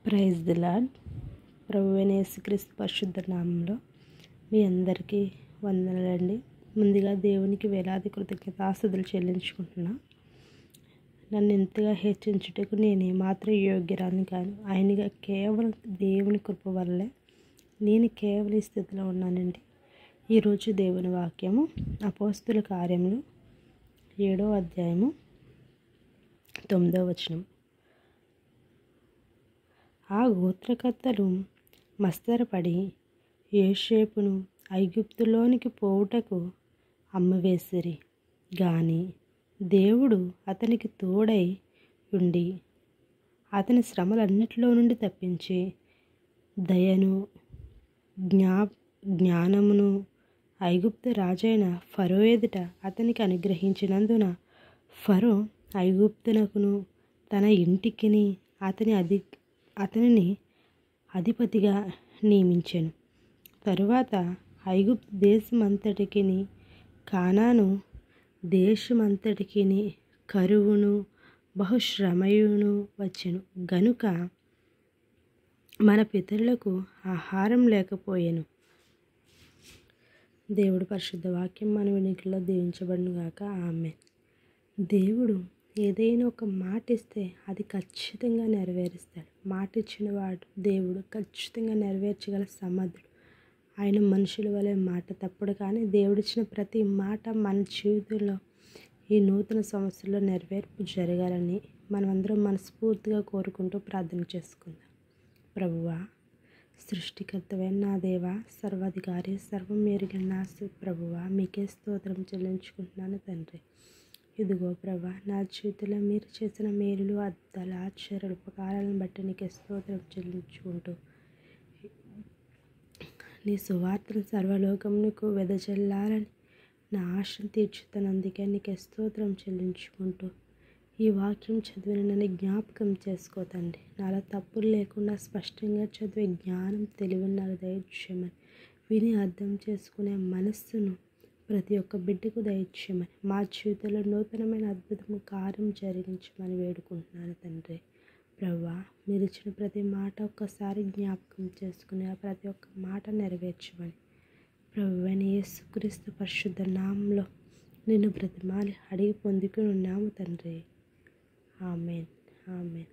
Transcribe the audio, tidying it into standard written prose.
Praise the lord. ప్రభువైన యేసుక్రీస్తు పరిశుద్ధ నామంలో మీ అందరికీ వందనాలండి. ముందుగా దేవునికి వేలాది కృతజ్ఞతాస్తుతులు చెల్లించుకుంటున్నా. నన్ను ఎంతగా హెచ్చించుటకు నేను ఏమాత్రం యోగ్యురాలిని కాను. ఆయనగా కేవలం దేవుని కృప వల్లే నేను కేవలం ఈ స్థితిలో ఉన్నానండి. ఈరోజు దేవుని వాక్యము అపోస్తుల కార్యములు 7వ అధ్యాయము 9వ వచనం. ఆ గోత్రకర్తలు మస్తరపడి యోసేపును ఐగుప్తులోనికి పోవుటకు అమ్మవేసిరి. గాని దేవుడు అతనికి తోడై ఉండి అతని శ్రమలన్నిటిలో నుండి తప్పించి దయను జ్ఞానమును ఐగుప్తు రాజైన ఫరో ఎదుట అతనికి అనుగ్రహించినందున ఫరో ఐగుప్తునకును తన ఇంటికిని అతనిని అధిపతిగా నియమించెను. తరువాత ఐగుప్తు దేశమంతటికి కానాను దేశమంతటికి కరువును బహుశ్రమయును వచ్చెను. గనుక మన పితరులకు ఆహారం లేకపోయెను. దేవుడు పరిశుద్ధ వాక్యం మన వెనుకలో దీవించబడును గాక. ఆమేన్. దేవుడు ఏదైనా ఒక మాట ఇస్తే అది ఖచ్చితంగా నెరవేరుస్తాడు. మాట ఇచ్చిన వాడు దేవుడు ఖచ్చితంగా నెరవేర్చగల సమర్థుడు. ఆయన మనుషుల వలె మాట తప్పుడు. కానీ దేవుడిచ్చిన ప్రతి మాట మన జీవితంలో ఈ నూతన సంవత్సరంలో నెరవేర్పు జరగాలని మనమందరం మనస్ఫూర్తిగా కోరుకుంటూ ప్రార్థన చేసుకుందాం. ప్రభువా, సృష్టికర్తవైన నా దేవా, సర్వాధికారి, సర్వం ఎరిగిన నా ప్రభువా, మీకే స్తోత్రం చెల్లించుకుంటున్నాను తండ్రి. ఇదిగో ప్రభా, నా జీవితంలో మీరు చేసిన మేలులు, అద్భుతాలు, ఆశ్చర్యాలు, ఉపకారాలను బట్టి నీకే స్తోత్రం చెల్లించుకుంటూ నీ సువార్తను సర్వలోకమునకు వెదజల్లాలని నా ఆశను తీర్చుతున్నందుకే నీకే స్తోత్రం చెల్లించుకుంటూ ఈ వాక్యం చదివిన నన్ను జ్ఞాపకం చేసుకోతండి. నాలో తప్పులు లేకుండా స్పష్టంగా చదివే జ్ఞానం, తెలివిని నాకు దయచేయమని, విని అర్థం చేసుకునే మనస్సును ప్రతి ఒక్క బిడ్డకు దయచేయమని, మా జీవితంలో నూతనమైన అద్భుతము కార్యం జరిగించమని వేడుకుంటున్నాను తండ్రి. ప్రభువా, మీరు ఇచ్చిన ప్రతి మాట ఒక్కసారి జ్ఞాపకం చేసుకుని ఆ ప్రతి ఒక్క మాట నెరవేర్చమని ప్రభువైన యేసుక్రీస్తు పరిశుద్ధ నామంలో నిన్ను బ్రతిమాలి అడిగి పొందుకుని ఉన్నాము తండ్రి. ఆమేన్. ఆమేన్.